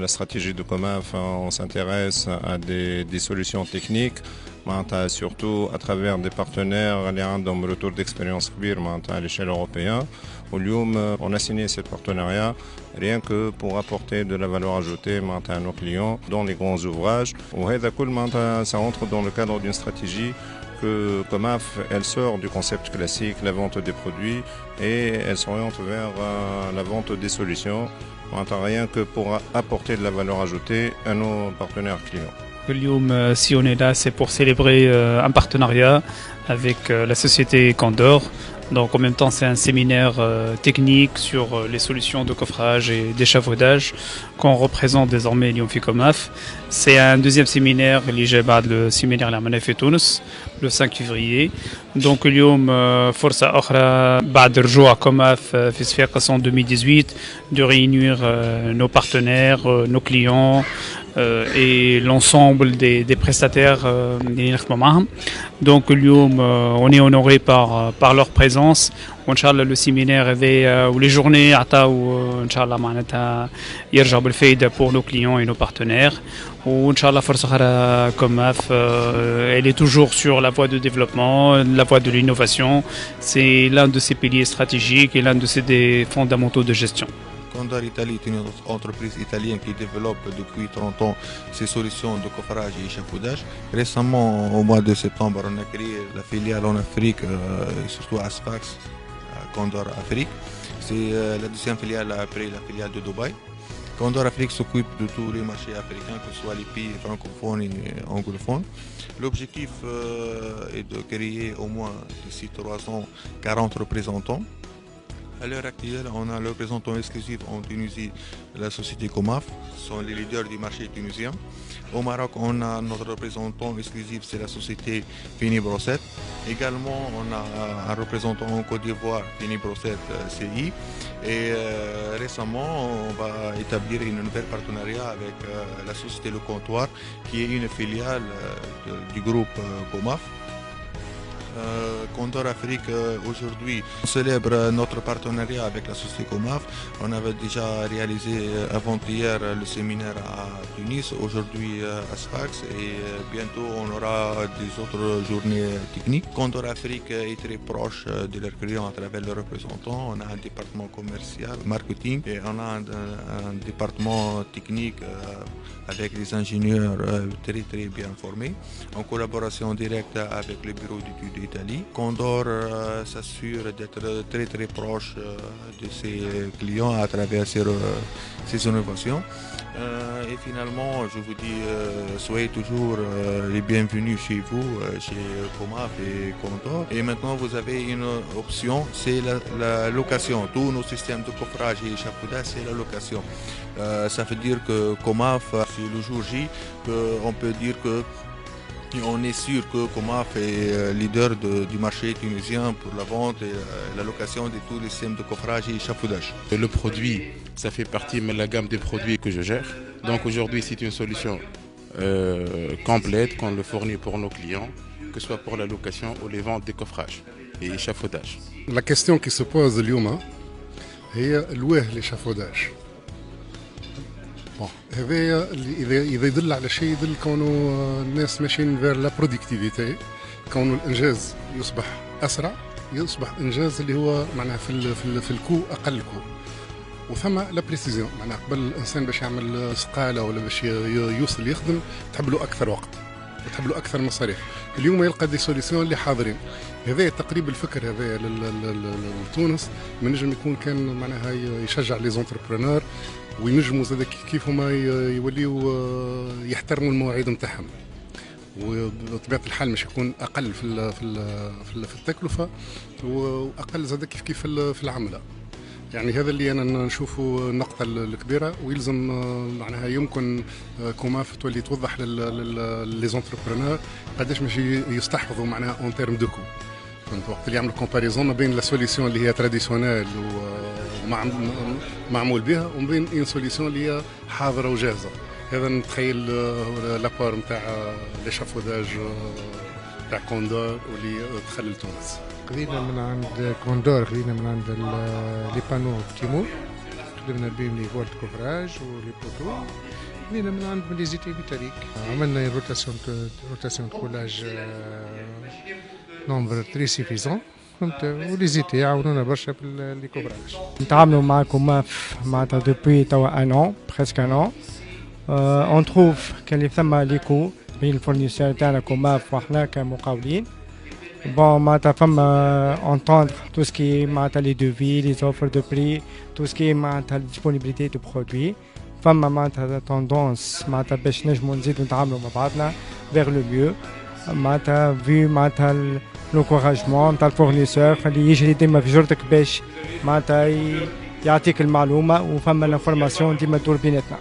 la stratégie de Comaf, on s'intéresse à des solutions techniques, surtout à travers des partenaires qui ont un retour d'expérience à l'échelle européenne. On a signé ce partenariat rien que pour apporter de la valeur ajoutée à nos clients dans les grands ouvrages. Ça entre dans le cadre d'une stratégie que Comaf, elle sort du concept classique, la vente des produits, et elle s'oriente vers la vente des solutions, rien que pour apporter de la valeur ajoutée à nos partenaires clients. Si on est là, c'est pour célébrer un partenariat avec la société Condor. Donc en même temps, c'est un séminaire technique sur les solutions de coffrage et d'échafaudage qu'on représente désormais Lyon Ficomaf. C'est un deuxième séminaire, le séminaire la Manaf et Tunis, le 5 février. Donc اليوم فرصة أخرى بعد رجوع كوماف في صفاقس en 2018 de réunir nos partenaires, nos clients et l'ensemble des prestataires. Donc on est honoré par leur présence. Inch'Allah le séminaire ou les journées Inch'Allah معناتها يرجعوا بالفايدة pour nos clients et nos partenaires. Inch'Allah فرصة أخرى Comaf, elle est toujours sur la voie de développement, la voie de l'innovation. C'est l'un de ses piliers stratégiques et l'un de ses fondamentaux de gestion. Condor Italie est une entreprise italienne qui développe depuis 30 ans ses solutions de coffrage et échafaudage. Récemment, au mois de septembre, on a créé la filiale en Afrique, surtout à Sfax, à Condor Afrique. C'est la deuxième filiale après la filiale de Dubaï. Condor Afrique s'occupe de tous les marchés africains, que ce soit les pays francophones et anglophones. L'objectif est de créer au moins d'ici 3 ans 40 représentants. À l'heure actuelle, on a le représentant exclusif en Tunisie, la société Comaf, ce sont les leaders du marché tunisien. Au Maroc, on a notre représentant exclusif, c'est la société Fini Brossette. Également, on a un représentant en Côte d'Ivoire, Fini Brossette CI. Et récemment, on va établir un nouvel partenariat avec la société Le Comptoir, qui est une filiale du groupe Comaf. Condor Afrique, aujourd'hui, on célèbre notre partenariat avec la société Comaf. On avait déjà réalisé avant-hier le séminaire à Tunis, aujourd'hui à Sfax, et bientôt on aura des autres journées techniques. Condor Afrique est très proche de leurs clients à travers leurs représentants. On a un département commercial, marketing, et on a un département technique avec des ingénieurs très bien formés, en collaboration directe avec le bureau d'études d'Italie. Condor s'assure d'être très proche de ses clients à travers ses innovations. Et finalement, je vous dis, soyez toujours les bienvenus chez vous, chez Comaf et Condor. Et maintenant, vous avez une option, c'est la location. Tous nos systèmes de coffrage et échafaudage, c'est la location. Ça veut dire que Comaf, c'est le jour J, on peut dire que on est sûr que Comaf est leader du marché tunisien pour la vente et la location de tous les systèmes de coffrage et échafaudage. Le produit, ça fait partie de la gamme des produits que je gère. Donc aujourd'hui, c'est une solution complète qu'on le fournit pour nos clients, que ce soit pour la location ou les ventes des coffrages et échafaudage. La question qui se pose اليوم هي الواه l'échafaudage. هذا إذا يدل على شيء يدل كونه الناس ماشيين فير لا برودكتيفيتي، كونه الإنجاز يصبح أسرع، يصبح إنجاز اللي هو معناها في الكو أقل كو، وثم لا بريسيزيون، معناها قبل الإنسان باش يعمل سقالة ولا باش يوصل يخدم تحب له أكثر وقت وتحب له أكثر مصاريف. اليوم يلقى دي سوليسيون اللي حاضرين. هذا تقريب الفكر هذا لتونس من نجم يكون كان معناها يشجع لي زونتربرونور وينجموا زاد كيف هما يوليو يحترموا المواعيد نتاعهم، وبطبيعه الحال مش يكون اقل في التكلفه واقل زاد كيف في العمله. يعني هذا اللي انا نشوفه النقطه الكبيره، ويلزم معناها يمكن كوماف تولي توضح لي زونتربرونور قداش ماشي يستحفظوا معناها اون تيرم دو كو. فهمت وقت اللي يعمل كومباريزون ما بين لا سوليسيون اللي هي تراديسيونيل ومعمول بها وما بين اون سوليسيون اللي هي حاضره وجاهزه. هذا نتخيل لابار نتاع ليشافوداج تاع كوندور واللي دخل لتونس. خذينا من عند كوندور، خذينا من عند لي بانو تيمور خدمنا بهم لي فوالد كوفراج ولي بوتو. بدينا من عند لي زيتي ميتاليك، عملنا روتاسيون كولاج نومبر تري سيفيزون، فهمت، ولي زيتي يعاونونا برشا في لي كوفراج. نتعاملوا مع كوماف معناتها دوبوي توا ان اون بريسك ان اون. اون تروف كان ثم ليكو بين الفورنيسور تاعنا كوماف وحنا كمقاولين. Bon, معناتها فما entendre tout ce qui est معناتها les devis, les offres de prix, tout ce qui est معناتها disponibilité de produits. فما معناتها tendance معناتها باش نجمو نزيدو نتعاملو مع بعضنا vers le mieux. معناتها vu معناتها l'encouragement نتاع الفورنيسور اللي يجري ديما في جرتك باش معناتها يعطيك المعلومة، وفما l'information ديما تدور بيناتنا.